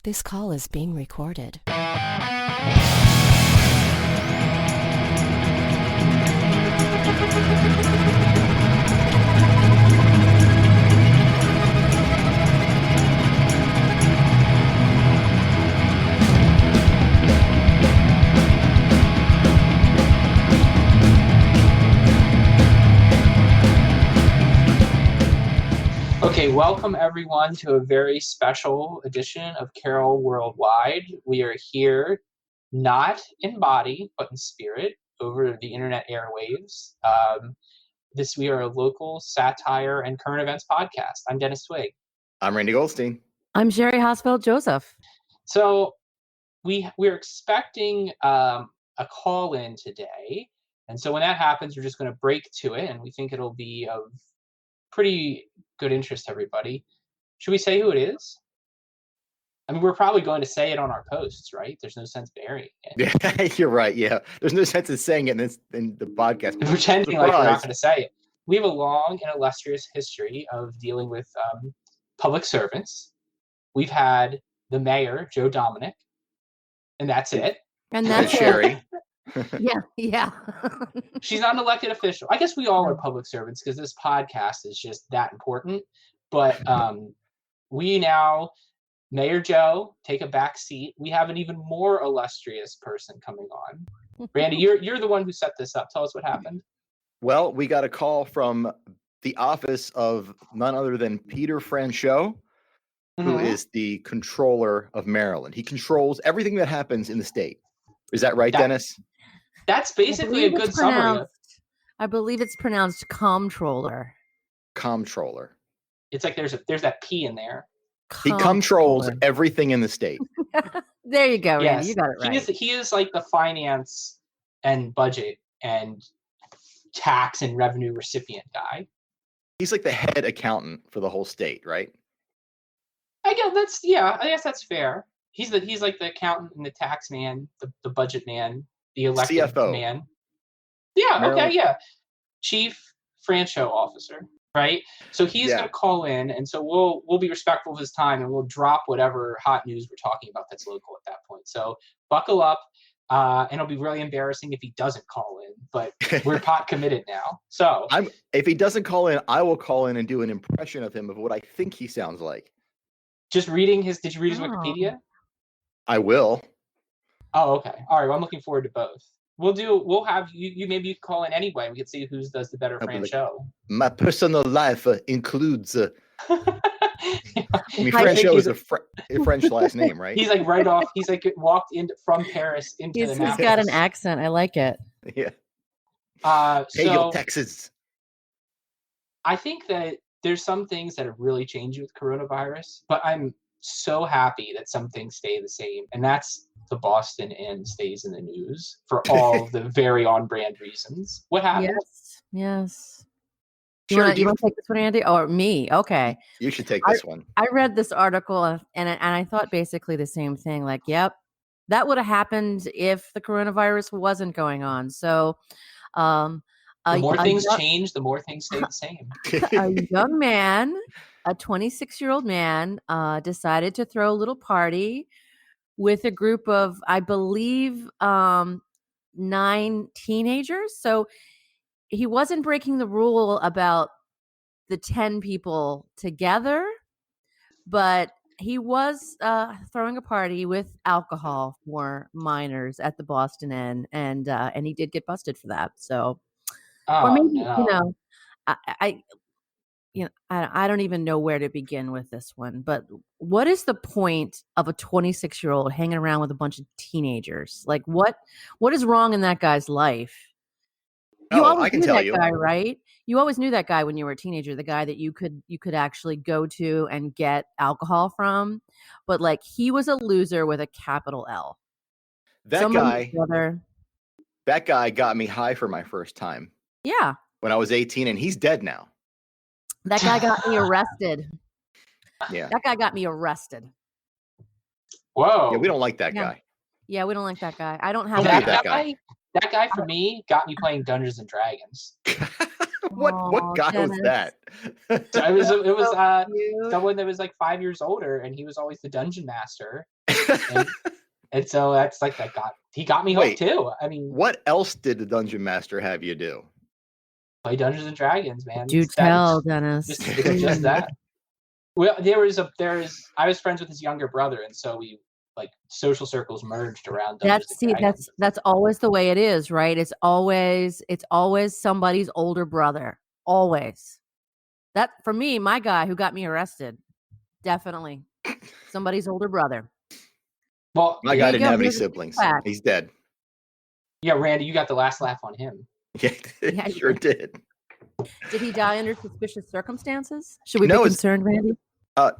This call is being recorded. Okay, welcome everyone to a very special edition of Carol Worldwide. We are here not in body, but in spirit over the internet airwaves. We are a local satire and current events podcast. I'm Dennis Twig. I'm Randy Goldstein. I'm Sherry Hosfeld Joseph. So we're expecting a call-in today. And so when that happens, we're just going to break to it, and we think it'll be of pretty good interest to everybody. Should we say who it is? I mean, we're probably going to say it on our posts, right? There's no sense burying it. Yeah, you're right. Yeah, there's no sense in saying it in the podcast. Pretending like we're not going to say it. We have a long and illustrious history of dealing with public servants. We've had the mayor, Joe Dominic, and that's it. And that's Sherry. Yeah. She's not an elected official. I guess we all are public servants because this podcast is just that important. But we now, Mayor Joe, take a back seat. We have an even more illustrious person coming on. Randy, you're the one who set this up. Tell us what happened. Well, we got a call from the office of none other than Peter Franchot, who is the Comptroller of Maryland. He controls everything that happens in the state. Is that right, Dennis? That's basically a good summary. I believe it's pronounced comptroller. Comptroller. It's like there's that P in there. He controls everything in the state. There you go, Randy. Yes. You got it right. He is like the finance and budget and tax and revenue recipient guy. He's like the head accountant for the whole state, right? I guess that's fair. He's like the accountant and the tax man, the budget man, the elected CFO man. Yeah, Maryland. okay, yeah. Chief Franchot officer, right? So he's going to call in, and so we'll be respectful of his time, and we'll drop whatever hot news we're talking about that's local at that point. So buckle up, and it'll be really embarrassing if he doesn't call in, but we're pot committed now. So if he doesn't call in, I will call in and do an impression of him of what I think he sounds like. Just reading did you read his Wikipedia? I will. Oh, okay. All right. Well, I'm looking forward to both. We'll have you maybe you call in anyway. We can see who does the better Franchot. My personal life includes. I mean, Franchot is a French last name, right? He's like right off. He's like walked from Paris into the mountains. He's got an accent. I like it. Yeah. Pay your taxes. I think that there's some things that have really changed with coronavirus, but I'm so happy that some things stay the same, and that's the Boston Inn stays in the news for all the very on-brand reasons. What happened? Yes. Sure, you want to take this one, Andy? Or me? Okay. You should take this one. I read this article and I thought basically the same thing. Like, yep, that would have happened if the coronavirus wasn't going on. So, the more things change, the more things stay the same. A young man, a 26-year-old man, decided to throw a little party with a group of, I believe, 9 teenagers. So he wasn't breaking the rule about the 10 people together, but he was throwing a party with alcohol for minors at the Boston Inn, and he did get busted for that. So, or maybe I don't even know where to begin with this one, but what is the point of a 26-year-old hanging around with a bunch of teenagers? Like, what is wrong in that guy's life? I can tell you, guy, right? You always knew that guy when you were a teenager, the guy that you could actually go to and get alcohol from, but like he was a loser with a capital L. That guy got me high for my first time. Yeah. When I was 18, and he's dead now. That guy got me arrested. Yeah. That guy got me arrested. Whoa. Yeah, we don't like that guy. Yeah, we don't like that guy. I don't have that guy. That guy for me got me playing Dungeons and Dragons. What guy was Dennis. that? So it was So cute. someone that was like 5 years older, and he was always the dungeon master. And so that's like he got me hooked too. I mean, What else did the dungeon master have you do? play Dungeons and Dragons, man. Do tell, Dennis. It's just that. Well, I was friends with his younger brother, and so we like social circles merged around Dungeons and Dragons. That's always the way it is, right? It's always somebody's older brother. Always. That for me, my guy who got me arrested, definitely somebody's older brother. Well, My guy didn't have any siblings. He's dead. Yeah, Randy, you got the last laugh on him. Yeah, sure did. Did he die under suspicious circumstances? Should we be concerned, Randy?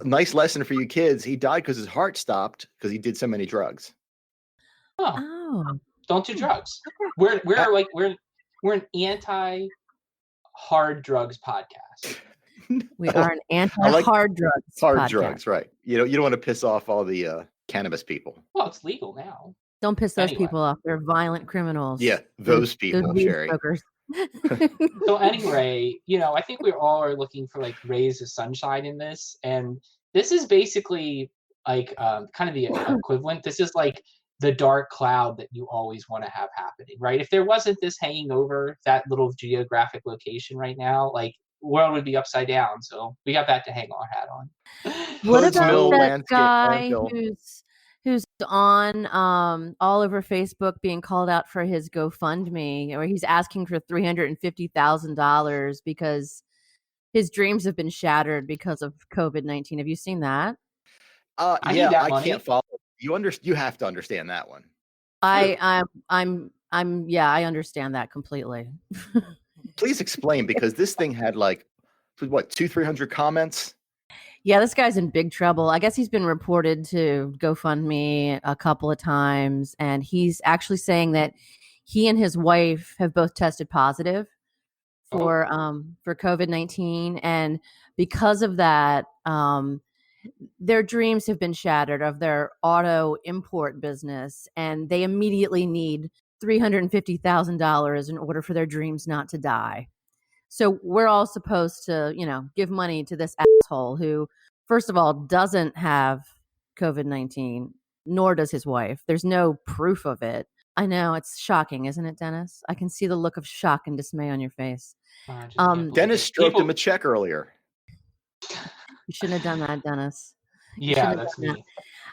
Nice lesson for you kids. He died because his heart stopped because he did so many drugs. Oh. Don't do drugs. We're an anti-hard drugs podcast. We are an anti-hard drugs. Hard drugs, right? You don't want to piss off all the cannabis people. Well, it's legal now. Don't piss those people off. They're violent criminals. Yeah, those people, Sherry. So anyway, I think we all are looking for like rays of sunshine in this, and this is basically like kind of the equivalent. This is like the dark cloud that you always want to have happening, right? If there wasn't this hanging over that little geographic location right now, like world would be upside down. So we got that to hang our hat on. What about that guy who's on all over Facebook being called out for his GoFundMe, where he's asking for $350,000 because his dreams have been shattered because of COVID-19. Have you seen that? I can't follow. You have to understand that one. I understand that completely. Please explain, because this thing had like 200-300 comments. Yeah, this guy's in big trouble. I guess he's been reported to GoFundMe a couple of times, and he's actually saying that he and his wife have both tested positive for COVID-19, and because of that, their dreams have been shattered of their auto import business, and they immediately need $350,000 in order for their dreams not to die. So we're all supposed to, give money to this asshole who, first of all, doesn't have COVID-19, nor does his wife. There's no proof of it. I know, it's shocking, isn't it, Dennis? I can see the look of shock and dismay on your face. Dennis stroked him a check earlier. You shouldn't have done that, Dennis. Yeah, that's me. That.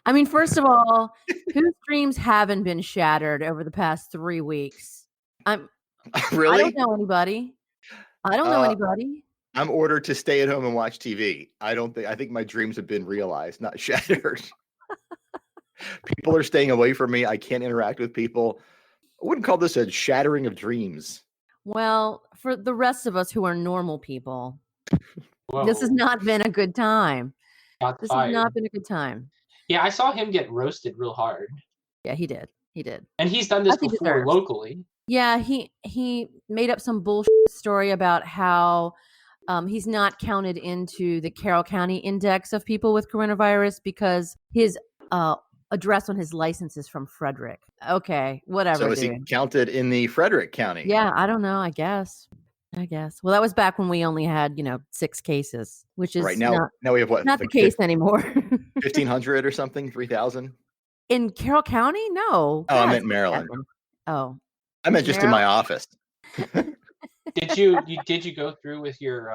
I mean, first of all, whose dreams haven't been shattered over the past 3 weeks? Really? I don't know anybody. I'm ordered to stay at home and watch TV. I think my dreams have been realized, not shattered. People are staying away from me. I can't interact with people. I wouldn't call this a shattering of dreams. Well, for the rest of us who are normal people, this has not been a good time. This has not been a good time. Yeah, I saw him get roasted real hard. Yeah, he did. And he's done this before locally. Yeah, he made up some bullshit story about how he's not counted into the Carroll County index of people with coronavirus because his address on his license is from Frederick. Okay, whatever. So is he counted in the Frederick County? Yeah, I don't know. I guess. Well, that was back when we only had 6 cases, which is right now. Now we have what? Not the case anymore. 1,500 or something, 3,000 in Carroll County. No. Oh, I meant Maryland. Oh. I meant just in my office. Did you go through with your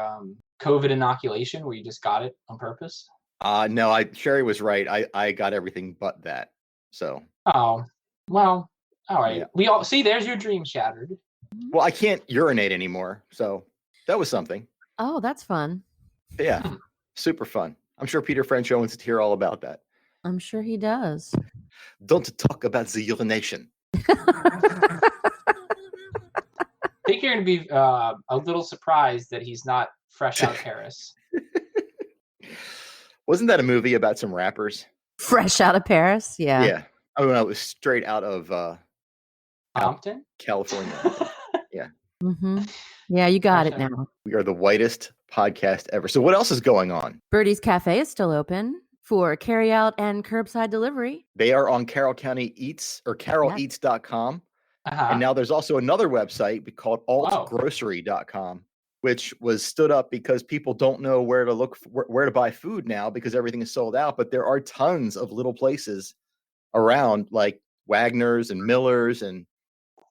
COVID inoculation where you just got it on purpose? No, Sherry was right. I got everything but that. So. Oh, well, all right. Yeah. We all see. There's your dream shattered. Well, I can't urinate anymore, so that was something. Oh, that's fun. Yeah, super fun. I'm sure Peter Franchot wants to hear all about that. I'm sure he does. Don't talk about the urination. I think you're going to be a little surprised that he's not fresh out of Paris. Wasn't that a movie about some rappers? Fresh out of Paris? Yeah. Yeah. Oh, no, it was straight out of Compton? California. Yeah. Mm-hmm. Yeah, you got it now. We are the whitest podcast ever. So what else is going on? Birdie's Cafe is still open for carryout and curbside delivery. They are on Carroll County Eats or carrolleats.com. And now there's also another website called altgrocery.com. which was stood up because people don't know where to look where to buy food now because everything is sold out. But there are tons of little places around, like Wagner's and Miller's and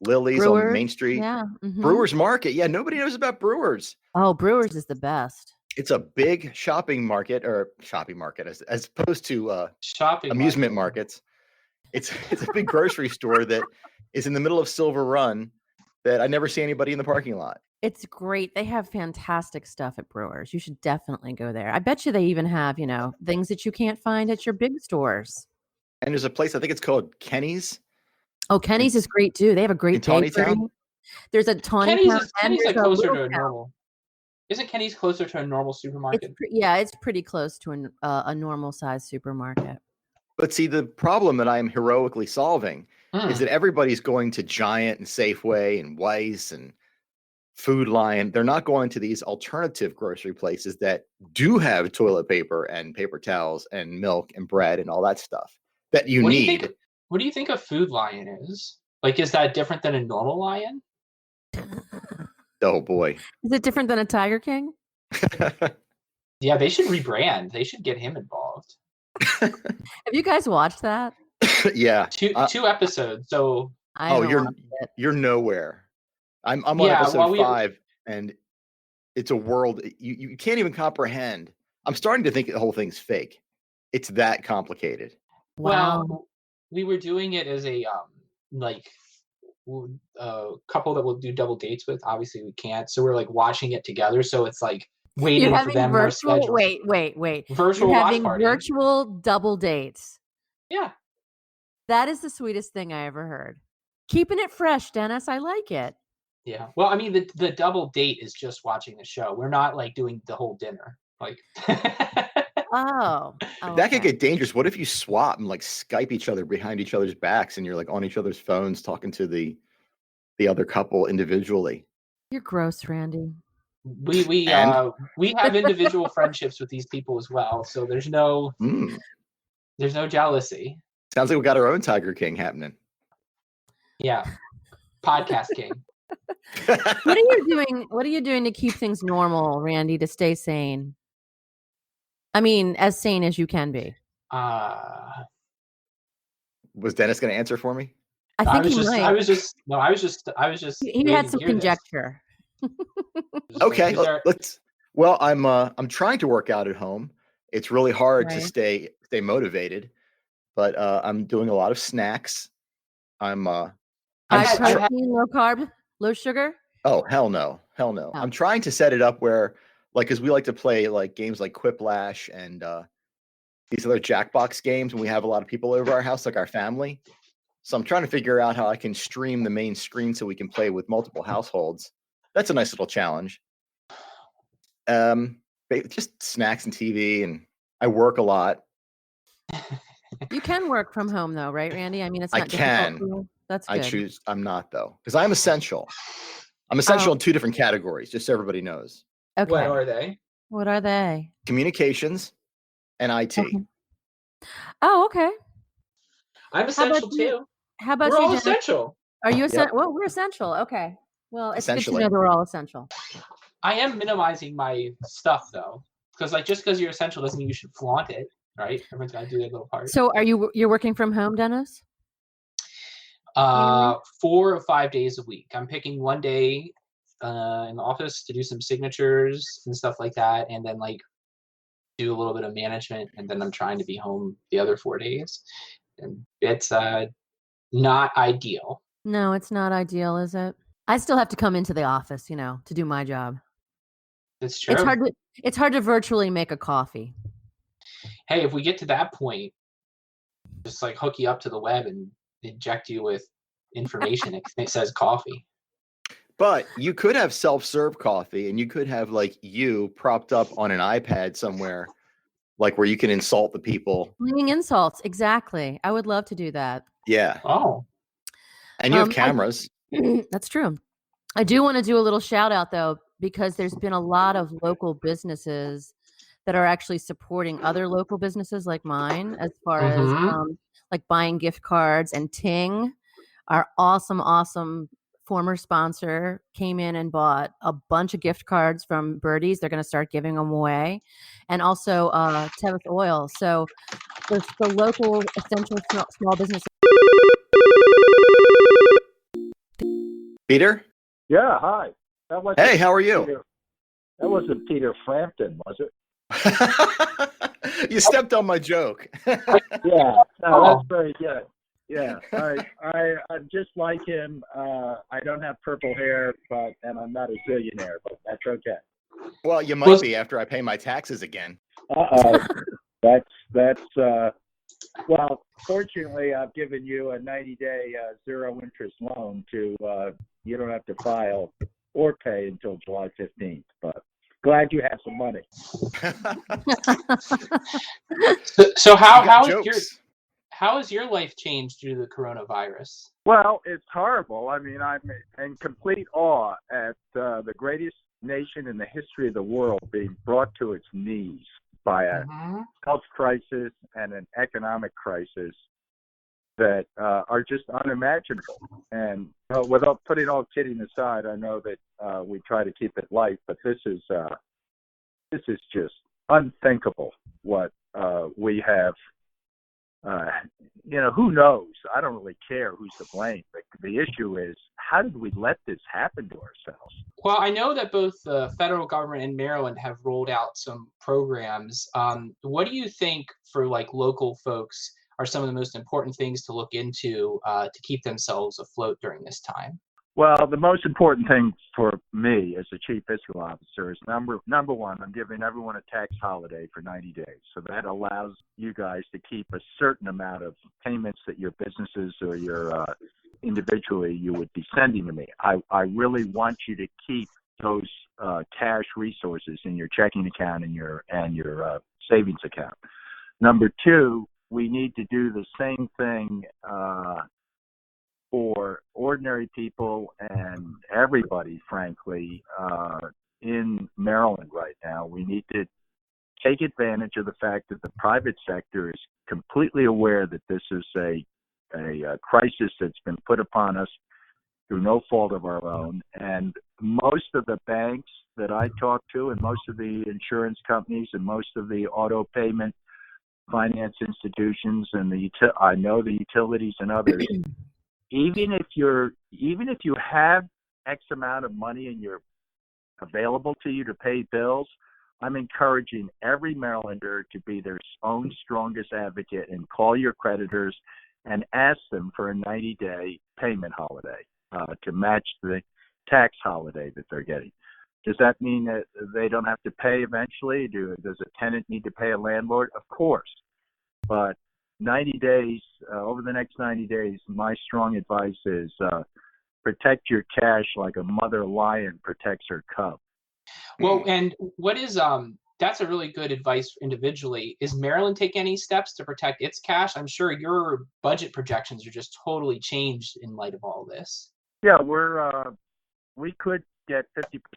Lily's on Brewers, Main Street. yeah. Brewers Market. Yeah, nobody knows about Brewers. Oh, Brewers is the best. It's a big shopping market as opposed to Shopping amusement markets. It's a big grocery store that is in the middle of Silver Run that I never see anybody in the parking lot. It's great. They have fantastic stuff at Brewers. You should definitely go there. I bet you they even have, things that you can't find at your big stores. And there's a place, I think it's called Kenny's. Oh, Kenny's is great too. They have a great bakery. There's a Tawnytown. Kenny's like closer to a normal. Isn't Kenny's closer to a normal supermarket? It's pretty close to a normal size supermarket. But see, the problem that I am heroically solving is that everybody's going to Giant and Safeway and Weis and Food Lion. They're not going to these alternative grocery places that do have toilet paper and paper towels and milk and bread and all that stuff that you need. What do you think a Food Lion is? Like, is that different than a normal lion? Oh boy. Is it different than a Tiger King? Yeah, they should rebrand. They should get him involved. Have you guys watched that? Yeah. Two episodes. So you're nowhere. I'm on episode 5, and it's a world you can't even comprehend. I'm starting to think the whole thing's fake. It's that complicated. Wow. Well, we were doing it as a couple that we'll do double dates with. Obviously, we can't, so we're like watching it together. So it's like waiting for them. Virtual, wait. Virtual You're watch having party. virtual double dates. Yeah. That is the sweetest thing I ever heard. Keeping it fresh, Dennis. I like it. Yeah. Well, I mean, the double date is just watching the show. We're not like doing the whole dinner. Like. Oh, that could get dangerous. What if you swap and like Skype each other behind each other's backs, and you're like on each other's phones talking to the other couple individually? You're gross, Randy. We have individual friendships with these people as well, so there's no jealousy. Sounds like we got our own Tiger King happening. Yeah, podcast king. What are you doing? What are you doing to keep things normal, Randy? To stay sane? I mean, as sane as you can be. Was Dennis going to answer for me? I think he might. I was just. He had some conjecture. Okay, let's. Well, I'm trying to work out at home. It's really hard to stay motivated, but I'm doing a lot of snacks. High protein, low carb, low sugar. Oh hell no. Oh. I'm trying to set it up where, like, because we like to play like games like Quiplash and these other Jackbox games, and we have a lot of people over our house, like our family. So I'm trying to figure out how I can stream the main screen so we can play with multiple households. That's a nice little challenge. Just snacks and TV, and I work a lot. You can work from home though, right, Randy? I mean, it's not difficult. I can. That's good. I'm not though, because I'm essential. I'm essential in 2 different categories, just so everybody knows. Okay. What are they? Communications and IT. Okay. Oh, okay. I'm essential too. How about we're you? All essential. Are you essential? Well, we're essential. Okay. Well, it's good to know that we're all essential. I am minimizing my stuff though, because just because you're essential doesn't mean you should flaunt it, right? Everyone's got to do their little part. So, you're working from home, Dennis? 4 or 5 days a week. I'm picking one day in the office to do some signatures and stuff like that, and then do a little bit of management, and then I'm trying to be home the other 4 days. And it's not ideal. No, it's not ideal, is it? I still have to come into the office, to do my job. It's true. It's hard to virtually make a coffee. Hey, if we get to that point, just hook you up to the web and inject you with information. It says coffee. But you could have self-serve coffee, and you could have you propped up on an iPad somewhere, where you can insult the people. Bringing insults, exactly. I would love to do that. Yeah. Oh. And you have cameras. That's true. I do want to do a little shout out though, because there's been a lot of local businesses that are actually supporting other local businesses like mine, as far as buying gift cards. And Ting, our awesome former sponsor came in and bought a bunch of gift cards from Birdies. They're going to start giving them away, and also Tevis Oil. So the local essential small business. Peter? Yeah, hi. Hey, how are you? That wasn't Peter Frampton, was it? You stepped on my joke. Yeah, no, that's very good. Yeah, I'm just like him. I don't have purple hair, and I'm not a zillionaire, but that's okay. Well, you might be after I pay my taxes again. Well, fortunately, I've given you a 90-day zero interest loan to you don't have to file or pay until July 15th. But glad you have some money. So how has your life changed due to the coronavirus? Well, it's horrible. I mean, I'm in complete awe at the greatest nation in the history of the world being brought to its knees by a health crisis and an economic crisis that are just unimaginable. And without putting all kidding aside, I know that we try to keep it light, but this is just unthinkable what we have. Who knows? I don't really care who's to blame. But the issue is, how did we let this happen to ourselves? Well, I know that both the federal government and Maryland have rolled out some programs. What do you think for like local folks are some of the most important things to look into to keep themselves afloat during this time? Well, the most important thing for me as the chief fiscal officer is number one, I'm giving everyone a tax holiday for 90 days. So that allows you guys to keep a certain amount of payments that your businesses or your individually you would be sending to me. I really want you to keep those cash resources in your checking account and your savings account. Number two, we need to do the same thing for ordinary people and everybody, frankly, in Maryland right now. We need to take advantage of the fact that the private sector is completely aware that this is a crisis that's been put upon us through no fault of our own. And most of the banks that I talk to and most of the insurance companies and most of the auto payment finance institutions and I know the utilities and others, even if you have X amount of money and you're available to you to pay bills, I'm encouraging every Marylander to be their own strongest advocate and call your creditors and ask them for a 90-day payment holiday to match the tax holiday that they're getting. Does that mean that they don't have to pay eventually? Does a tenant need to pay a landlord? Of course. But 90 days, over the next 90 days, my strong advice is protect your cash like a mother lion protects her cub. Well, and what is that's a really good advice individually. Is Maryland taking any steps to protect its cash? I'm sure your budget projections are just totally changed in light of all this. Yeah, we could get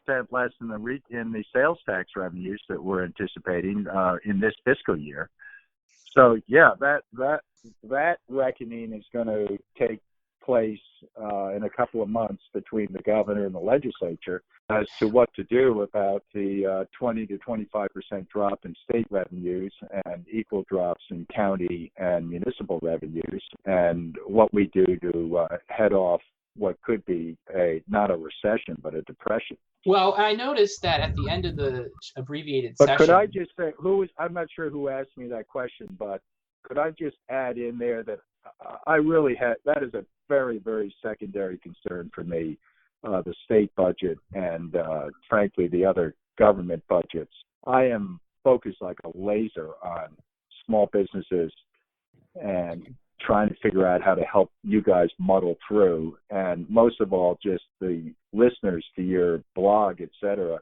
50% less in the sales tax revenues that we're anticipating in this fiscal year. So yeah, that reckoning is going to take place in a couple of months between the governor and the legislature as to what to do about the 20 to 25% drop in state revenues and equal drops in county and municipal revenues, and what we do to head off what could be not a recession but a depression. Well, I noticed that at the end of the abbreviated session. But could I just say, I'm not sure who asked me that question, but could I just add in there that that is a very, very secondary concern for me, the state budget and frankly the other government budgets. I am focused like a laser on small businesses and trying to figure out how to help you guys muddle through, and most of all, just the listeners to your blog, et cetera,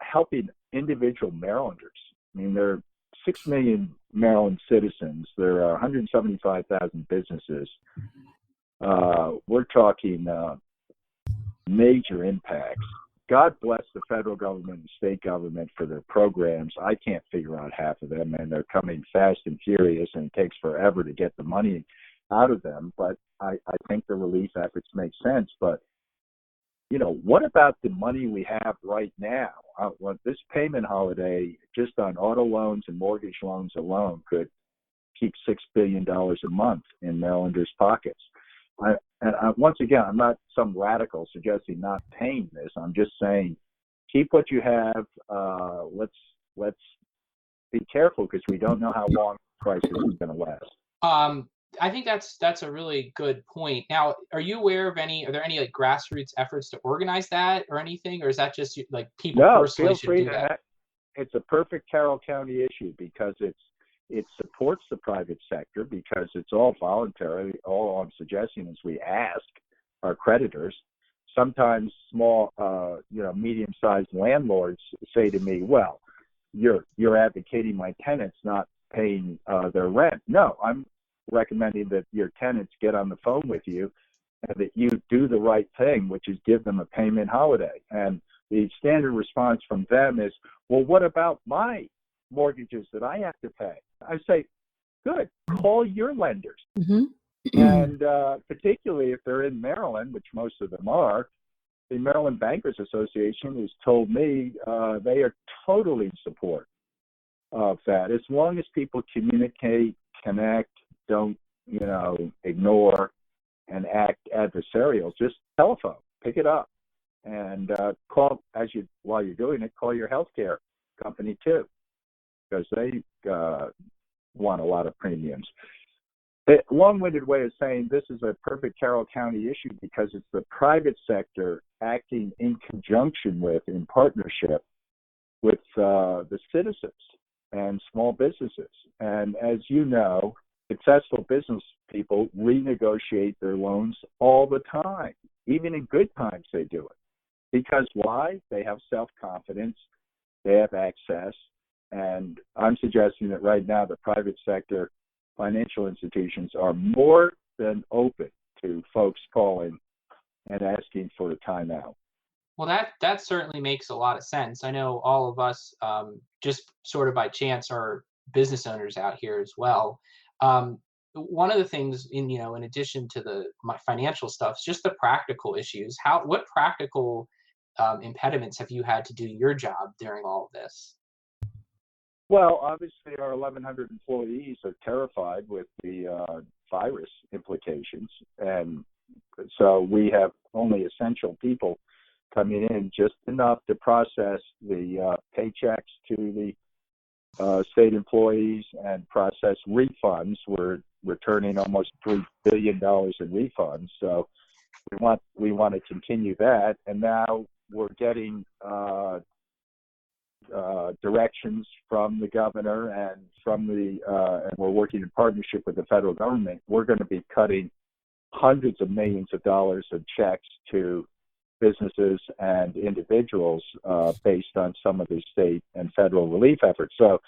helping individual Marylanders. I mean, there are 6 million Maryland citizens. There are 175,000 businesses. We're talking major impacts. God bless the federal government and state government for their programs. I can't figure out half of them, and they're coming fast and furious, and it takes forever to get the money out of them. But I think the relief efforts make sense. But what about the money we have right now? Well, this payment holiday, just on auto loans and mortgage loans alone, could keep $6 billion a month in Marylanders' pockets. Once again, I'm not some radical suggesting not paying this. I'm just saying, keep what you have. Let's be careful because we don't know how long the crisis is going to last. I think that's a really good point. Now, are you aware of are there any like grassroots efforts to organize that or anything, or is that just like people personally should do that? It's a perfect Carroll County issue because it supports the private sector because it's all voluntary. All I'm suggesting is we ask our creditors. Sometimes small, medium-sized landlords say to me, "Well, you're advocating my tenants not paying their rent." No, I'm recommending that your tenants get on the phone with you and that you do the right thing, which is give them a payment holiday. And the standard response from them is, "Well, what about my mortgages that I have to pay?" I say, good, call your lenders. Mm-hmm. And particularly if they're in Maryland, which most of them are, the Maryland Bankers Association has told me they are totally in support of that. As long as people communicate, connect, don't, ignore and act adversarial, just telephone, pick it up, and call while you're doing it, call your healthcare company too, because they want a lot of premiums. A long-winded way of saying this is a perfect Carroll County issue because it's the private sector acting in conjunction with, in partnership with the citizens and small businesses. And as you know, successful business people renegotiate their loans all the time. Even in good times, they do it. Because why? They have self-confidence, they have access, and I'm suggesting that right now the private sector financial institutions are more than open to folks calling and asking for a timeout. Well, that certainly makes a lot of sense. I know all of us, just sort of by chance, are business owners out here as well. One of the things, in addition to my financial stuff, is just the practical issues. What practical impediments have you had to do your job during all of this? Well, obviously, our 1,100 employees are terrified with the virus implications, and so we have only essential people coming in, just enough to process the paychecks to the state employees and process refunds. We're returning almost $3 billion in refunds, so we want to continue that. And now we're getting directions from the governor and and we're working in partnership with the federal government. We're going to be cutting hundreds of millions of dollars of checks to businesses and individuals based on some of the state and federal relief efforts. So,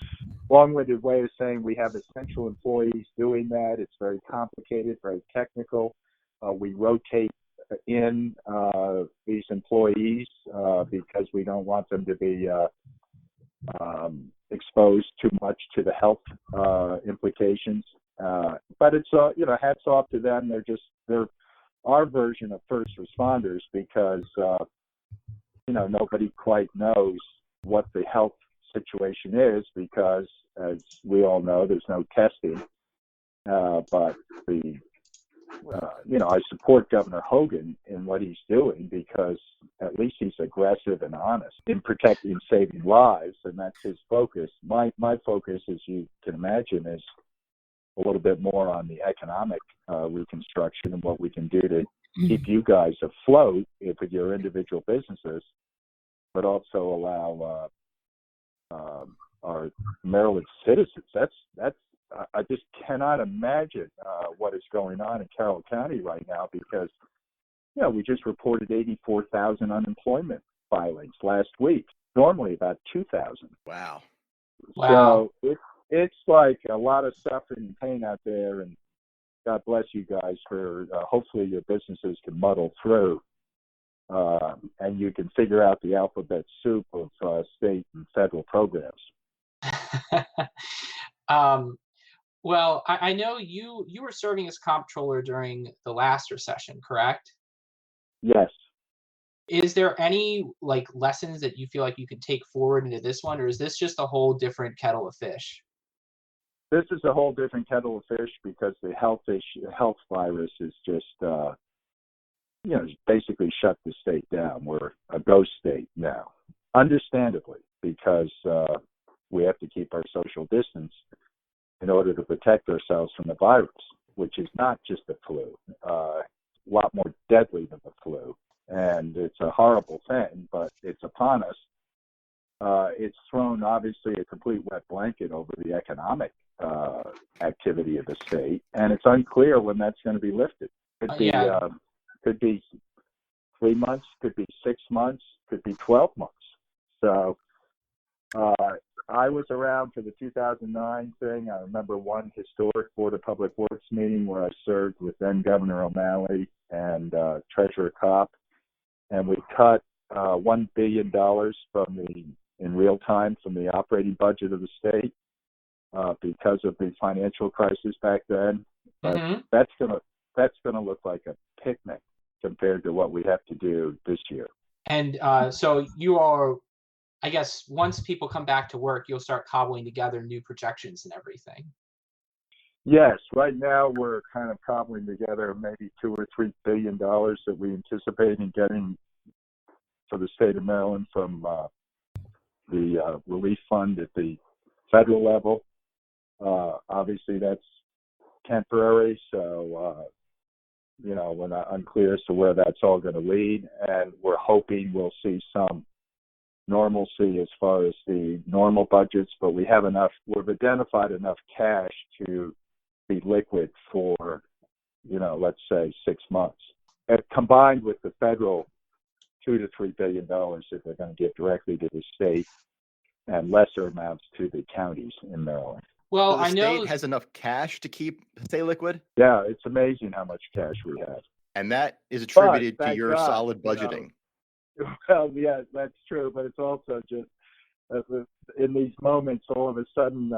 long-winded way of saying we have essential employees doing that. It's very complicated, very technical. We rotate in these employees because we don't want them to be exposed too much to the health implications. But it's hats off to them. They're our version of first responders because nobody quite knows what the health situation is because, as we all know, there's no testing. But I support Governor Hogan in what he's doing because at least he's aggressive and honest in protecting and saving lives, and that's his focus. My focus, as you can imagine, is a little bit more on the economic reconstruction and what we can do to keep you guys afloat with your individual businesses, but also allow our Maryland citizens. I just cannot imagine what is going on in Carroll County right now because, we just reported 84,000 unemployment filings last week. Normally about 2,000. Wow. So it's like a lot of suffering and pain out there, and God bless you guys for hopefully your businesses can muddle through and you can figure out the alphabet soup of state and federal programs. Well, I know you were serving as comptroller during the last recession, correct? Yes. Is there any like lessons that you feel like you could take forward into this one, or is this just a whole different kettle of fish? This is a whole different kettle of fish because the health virus is just, basically shut the state down. We're a ghost state now, understandably, because we have to keep our social distance in order to protect ourselves from the virus, which is not just the flu, a lot more deadly than the flu. And it's a horrible thing, but it's upon us. It's thrown, obviously, a complete wet blanket over the economic activity of the state, and it's unclear when that's going to be lifted. Could be 3 months, could be 6 months, could be 12 months. So I was around for the 2009 thing. I remember one historic Board of Public Works meeting where I served with then Governor O'Malley and Treasurer Kopp, and we cut $1 billion in real time from the operating budget of the state because of the financial crisis back then. But that's gonna look like a picnic compared to what we have to do this year. And so you are, I guess, once people come back to work, you'll start cobbling together new projections and everything. Yes, right now we're kind of cobbling together maybe $2 or $3 billion that we anticipate in getting for the state of Maryland from the relief fund at the federal level. Obviously, that's temporary, so we're not unclear as to where that's all going to lead, and we're hoping we'll see some normalcy as far as the normal budgets, but we've identified enough cash to be liquid for, let's say 6 months, and combined with the federal $2 to $3 billion that they're going to give directly to the state and lesser amounts to the counties in Maryland. Well, so the I know state has enough cash to stay liquid. Yeah, it's amazing how much cash we have, and that is attributed to your God, solid budgeting. Well, yeah, that's true, but it's also just in these moments, all of a sudden,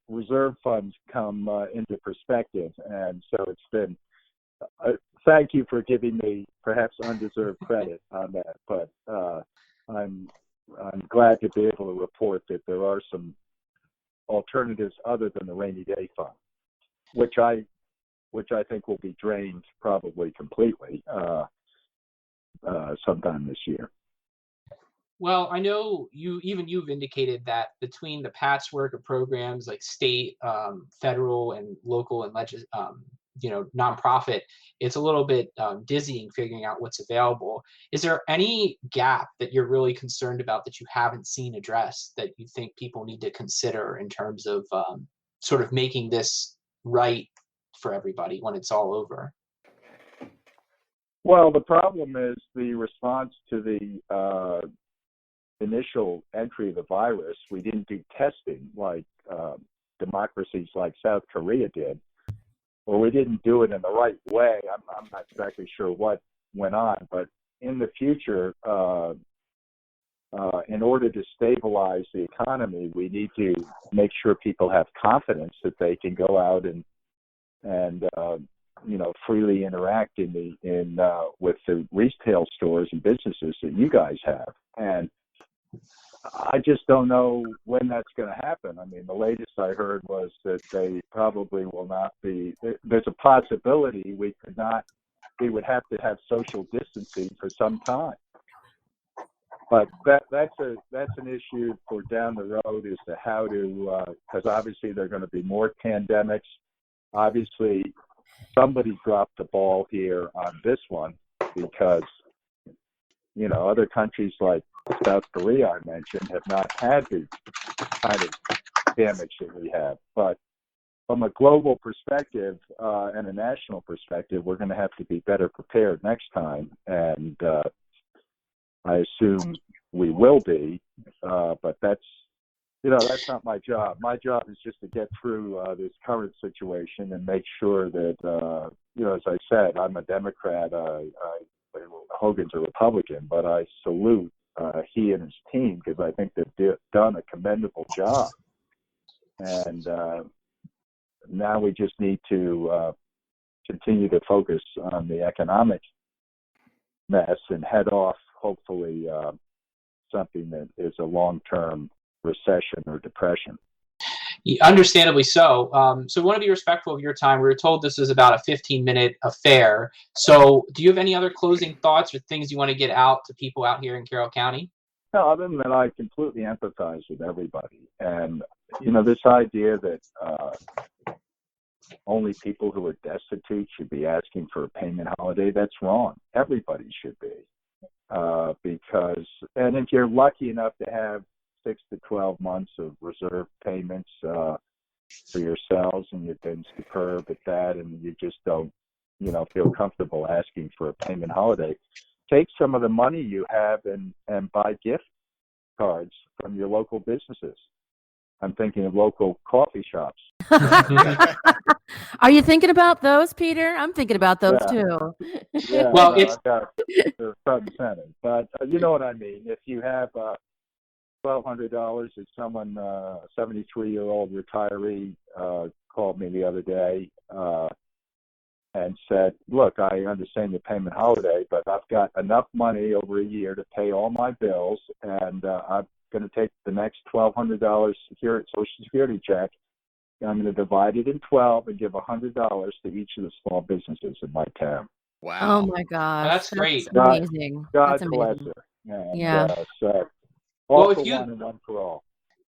reserve funds come into perspective, and so it's been. Thank you for giving me perhaps undeserved credit on that, but I'm glad to be able to report that there are some alternatives other than the rainy day fund, which I think will be drained probably completely sometime this year. Well, I know you've indicated that between the patchwork of programs like state, federal, and local and nonprofit, it's a little bit dizzying figuring out what's available. Is there any gap that you're really concerned about that you haven't seen addressed that you think people need to consider in terms of sort of making this right for everybody when it's all over? Well, the problem is the response to the initial entry of the virus. We didn't do testing like democracies like South Korea did, or we didn't do it in the right way. I'm not exactly sure what went on, but in the future, in order to stabilize the economy, we need to make sure people have confidence that they can go out and freely interact with the retail stores and businesses that you guys have. And I just don't know when that's going to happen. I mean, the latest I heard was that they probably will not be. There's a possibility we would have to have social distancing for some time. But that's an issue for down the road as to how to, because obviously there are going to be more pandemics. Obviously, somebody dropped the ball here on this one because, other countries like South Korea, I mentioned, have not had the kind of damage that we have. But from a global perspective and a national perspective, we're going to have to be better prepared next time. And I assume we will be, but that's not my job. My job is just to get through this current situation and make sure that, as I said, I'm a Democrat. Hogan's a Republican, but I salute he and his team because I think they've done a commendable job. And now we just need to continue to focus on the economic mess and head off, hopefully, something that is a long-term recession or depression. Understandably so. So we want to be respectful of your time. We were told this is about a 15-minute affair. So do you have any other closing thoughts or things you want to get out to people out here in Carroll County? No, other than that, I completely empathize with everybody. And, this idea that only people who are destitute should be asking for a payment holiday, that's wrong. Everybody should be. And if you're lucky enough to have 6 to 12 months of reserve payments for yourselves, and you've been superb at that, and you just don't, feel comfortable asking for a payment holiday, take some of the money you have and buy gift cards from your local businesses. I'm thinking of local coffee shops. Are you thinking about those, Peter? I'm thinking about those too. Yeah, well, they're front and center. But you know what I mean. If you have $1,200, if someone, a 73-year-old retiree, called me the other day and said, "Look, I understand your payment holiday, but I've got enough money over a year to pay all my bills, and I'm going to take the next $1,200 Social Security check. I'm going to divide it in 12 and give $100 to each of the small businesses in my town." Wow. Oh my gosh, that's great. Amazing. God That's bless amazing. her. And, Yeah. So all Well, for one and one for all.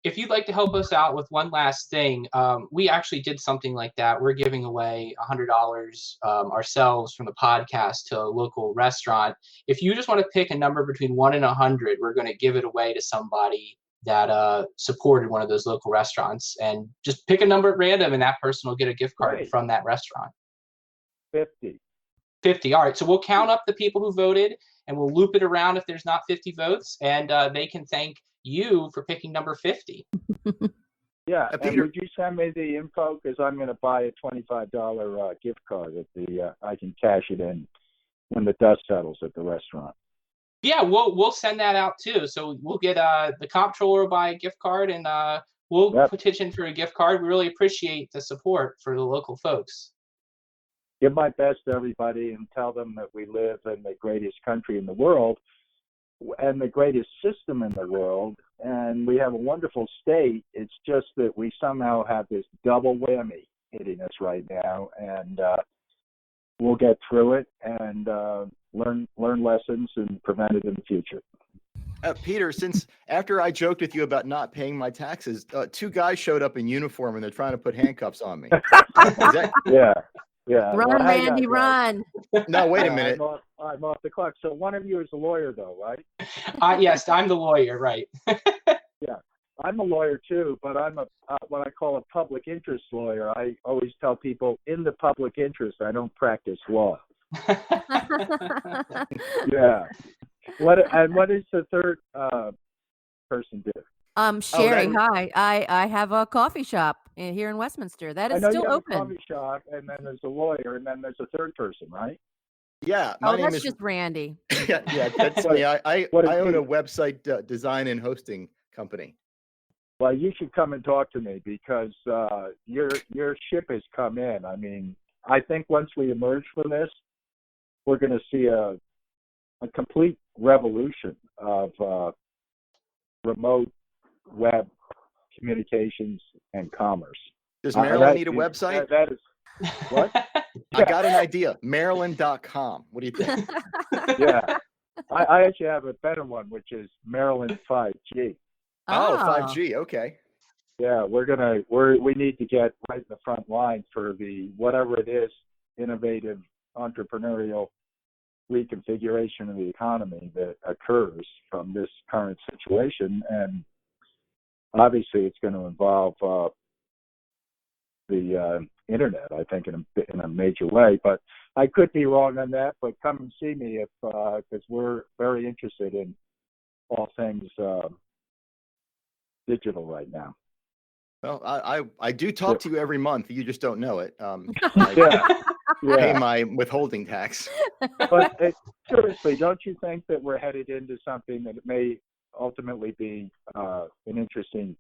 If you'd like to help us out with one last thing, we actually did something like that. We're giving away $100 ourselves from the podcast to a local restaurant. If you just want to pick a number between 1 and 100, we're going to give it away to somebody that supported one of those local restaurants. And just pick a number at random, and that person will get a gift card from that restaurant. 50. 50. All right. So we'll count up the people who voted, and we'll loop it around if there's not 50 votes, and they can thank you for picking number 50. Yeah, Peter, and would you send me the info, because I'm going to buy a $25 gift card at I can cash it in when the dust settles at the restaurant. Yeah, we'll send that out too. So we'll get the comptroller will buy a gift card, and we'll petition for a gift card. We really appreciate the support for the local folks. Give my best to everybody and tell them that we live in the greatest country in the world and the greatest system in the world, and we have a wonderful state. It's just that we somehow have this double whammy hitting us right now, and we'll get through it and learn lessons and prevent it in the future. Peter, since after I joked with you about not paying my taxes, 2 guys showed up in uniform and they're trying to put handcuffs on me. Yeah. Run, well, Randy, run. No, wait a minute. I'm off the clock. So one of you is a lawyer, though, right? Yes, I'm the lawyer, right? Yeah, I'm a lawyer too, but I'm what I call a public interest lawyer. I always tell people, in the public interest, I don't practice law. Yeah. What is the third person do? Sherry, hi. I have a coffee shop here in Westminster. That is still open. A coffee shop, and then there's a lawyer, and then there's a third person, right? Yeah, my name that's is just Randy. yeah, that's me. I own a website design and hosting company. Well, you should come and talk to me, because your ship has come in. I mean, I think once we emerge from this, we're going to see a complete revolution of remote web communications and commerce. Does Maryland need a website? That is what? I got an idea. Maryland.com. What do you think? Yeah. I actually have a better one, which is Maryland 5G. Oh, 5G. Okay. Yeah, we need to get right in the front line for the whatever it is, innovative entrepreneurial reconfiguration of the economy that occurs from this current situation, and obviously it's going to involve the internet, I think, in a major way. But I could be wrong on that. But come and see me because we're very interested in all things digital right now. Well, I do talk to you every month. You just don't know it. Pay my withholding tax. But seriously, don't you think that we're headed into something that may ultimately be an interesting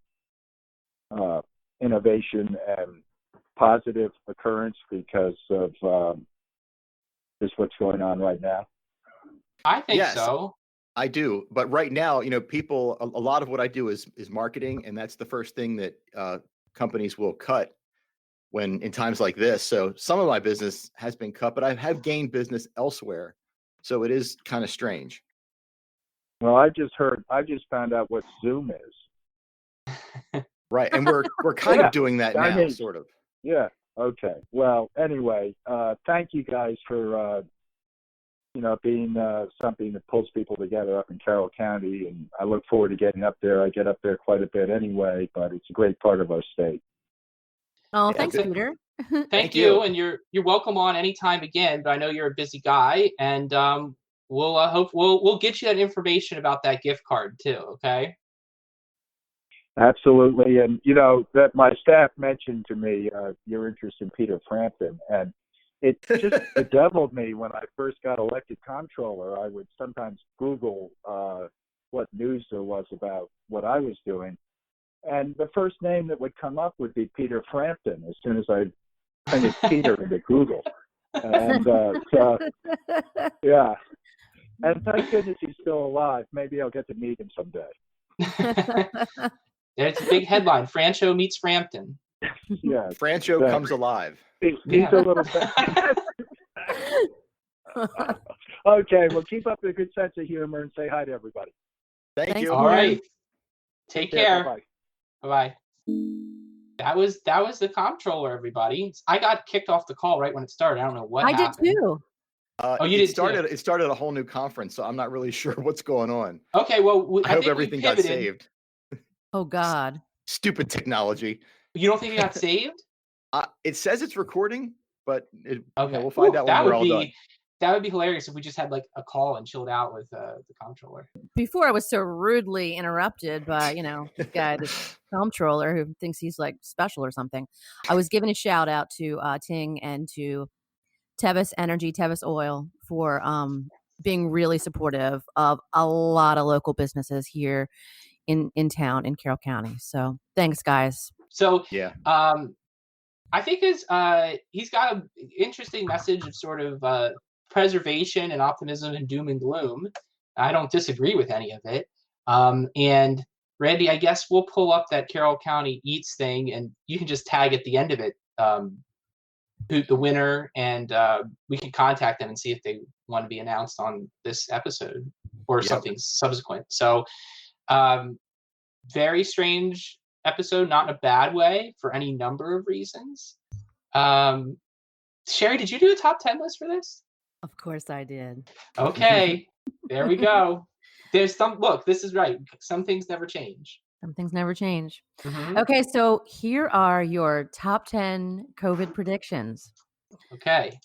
innovation and positive occurrence because of just what's going on right now? I think Yes. so. I do, but right now, people. A lot of what I do is marketing, and that's the first thing that companies will cut when in times like this. So some of my business has been cut, but I have gained business elsewhere. So it is kind of strange. Well, I just found out what Zoom is. Right, and we're kind of doing that I now, mean, sort of. Yeah. Okay. Well, anyway, thank you guys for being something that pulls people together up in Carroll County, and I look forward to getting up there. I get up there quite a bit anyway, but it's a great part of our state. Oh, Yeah, thanks, good. Peter. Thank you, and you're welcome on anytime again. But I know you're a busy guy, and we'll get you that information about that gift card too. Okay. Absolutely, and that my staff mentioned to me your interest in Peter Frampton, and it just bedeviled me when I first got elected comptroller. I would sometimes Google what news there was about what I was doing, and the first name that would come up would be Peter Frampton as soon as I printed Peter into Google. And yeah. And thank goodness he's still alive. Maybe I'll get to meet him someday. There's a big headline: Franchot meets Frampton. Yeah. Franchot comes alive. He's a little bit. Okay, well, keep up the good sense of humor and say hi to everybody. Thank Thanks, you. All right. Take care. Bye-bye. Bye. That was the comptroller, everybody. I got kicked off the call right when it started. I don't know what I happened. did too. You did too. It started a whole new conference, so I'm not really sure what's going on. Okay, well, I hope think we everything got pivoted. saved. Oh God. Stupid technology. You don't think it got saved? It says it's recording, but Okay. we'll find out when we're all done. That would be hilarious if we just had like a call and chilled out with the comptroller. Before I was so rudely interrupted by, this guy, this comptroller who thinks he's like special or something. I was giving a shout out to Ting and to Tevis Energy, Tevis Oil for being really supportive of a lot of local businesses here in town in Carroll County. So thanks, guys. So yeah. I think he's got an interesting message of sort of preservation and optimism and doom and gloom. I don't disagree with any of it. And Randy, I guess we'll pull up that Carroll County Eats thing, and you can just tag at the end of it the winner, and we can contact them and see if they want to be announced on this episode or something subsequent. So very strange episode, not in a bad way, for any number of reasons. Sherry, did you do a top 10 list for this? Of course I did. Okay, there we go. This is right. Some things never change. Some things never change. Mm-hmm. Okay, so here are your top 10 COVID predictions. Okay.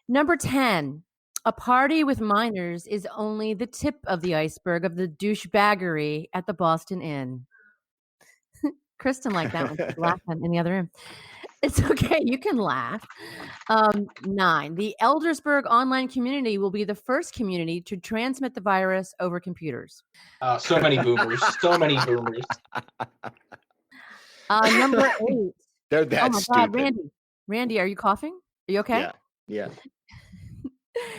Number 10, a party with minors is only the tip of the iceberg of the douchebaggery at the Boston Inn. Kristen liked that one. She's laughing in the other room. It's okay. You can laugh. 9, the Eldersburg online community will be the first community to transmit the virus over computers. So many boomers. So many boomers. Number 8. They're that oh my stupid. God, Randy, are you coughing? Are you okay? Yeah.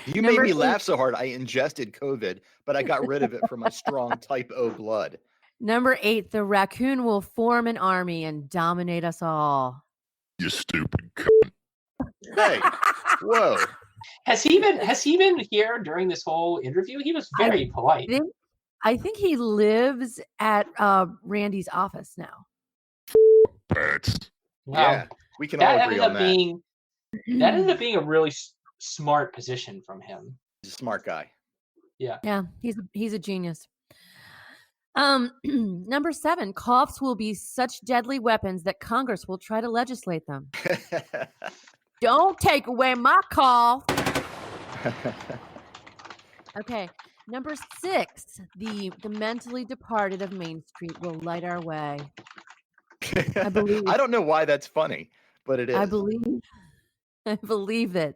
You made me laugh so hard I ingested COVID, but I got rid of it from my strong type O blood. Number 8, the raccoon will form an army and dominate us all. You stupid cunt. Hey, whoa. Has he been here during this whole interview? He was very polite. I think he lives at Randy's office now. Pats. Wow. Yeah, we can all agree on that. That ended up being a really smart position from him. He's a smart guy. Yeah, he's a genius. Number 7, coughs will be such deadly weapons that Congress will try to legislate them. Don't take away my cough. Okay. Number 6, the mentally departed of Main Street will light our way. I believe. I don't know why that's funny, but it is. I believe it.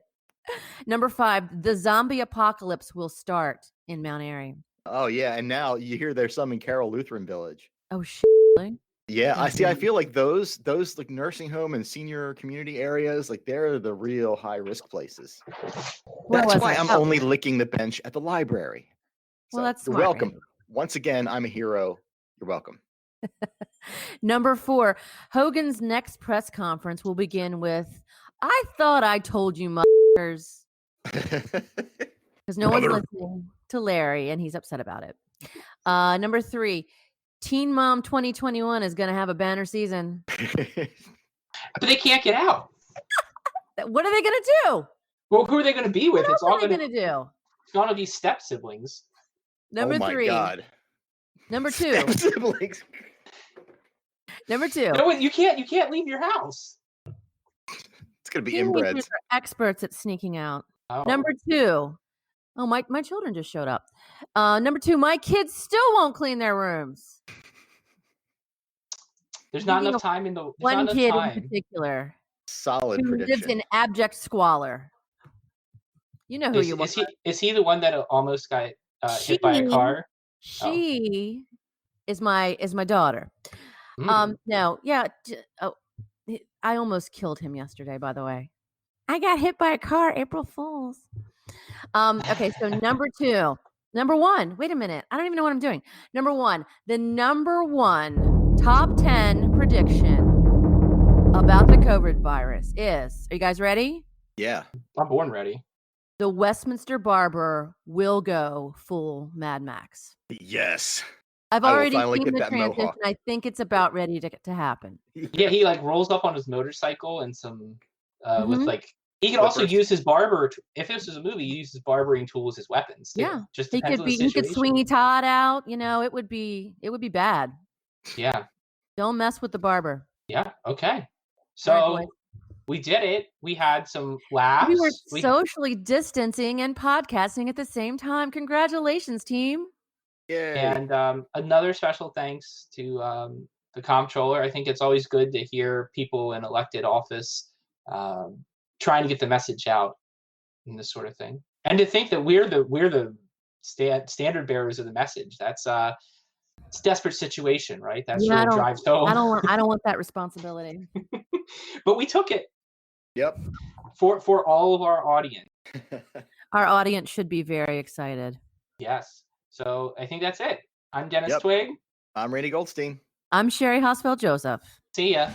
Number 5, the zombie apocalypse will start in Mount Airy. Oh yeah, and now you hear there's some in Carroll Lutheran Village. Oh, really? Yeah, I see. I feel like those like nursing home and senior community areas, like they're the real high risk places. Well, That's as why a I'm help- only licking the bench at the library. Well, So that's you're smart, welcome. Randy. Once again, I'm a hero. You're welcome. Number 4, Hogan's next press conference will begin with, "I thought I told you, mothers," because no one's Mother. listening to Larry, and he's upset about it. Number 3, Teen Mom 2021 is going to have a banner season. But they can't get out. What are they going to do? Well, who are they going to be with? What It's else all are they going going to do? to be step siblings. Number oh my 3. God. Number 2. Step siblings. Number 2. No, you can't leave your house. It's gonna be Teenagers inbreds. are experts at sneaking out. Oh. Number 2. Oh, my children just showed up. Number 2, my kids still won't clean their rooms. There's not Thinking enough of time in the. There's One not enough kid in time. particular Solid who lives prediction. in abject squalor. You know who you want. Is he the one that almost got hit by a car? She is my daughter. No, yeah. I almost killed him yesterday, by the way. I got hit by a car, April Fools. Okay, so number 1. Wait a minute. I don't even know what I'm doing. Number 1, the number 1 top 10 prediction about the COVID virus is, are you guys ready? Yeah. I'm born ready. The Westminster Barber will go full Mad Max. Yes. I've I will already finally seen get the that transition. mohawk. I think it's about ready to happen. Yeah, he like rolls up on his motorcycle and some with Mhm. like he can also Clippers. use his barber. If this was a movie, he uses barbering tools as weapons. Too. Yeah. Just He depends could on the be. He situation. could Sweeney Todd out. It would be bad. Yeah. Don't mess with the barber. Yeah. Okay. All right, So boys. we did it. We had some laughs. We were socially distancing and podcasting at the same time. Congratulations, team. Yay. And another special thanks to the comptroller. I think it's always good to hear people in elected office trying to get the message out in this sort of thing, and to think that we're the standard bearers of the message. That's it's a desperate situation, right? That's Yeah, what drives home. I don't want that responsibility. But we took it. Yep. For all of our audience. Our audience should be very excited. Yes. So I think that's it. I'm Dennis Yep. Twig. I'm Randy Goldstein. I'm Sherry Hosfeld Joseph. See ya.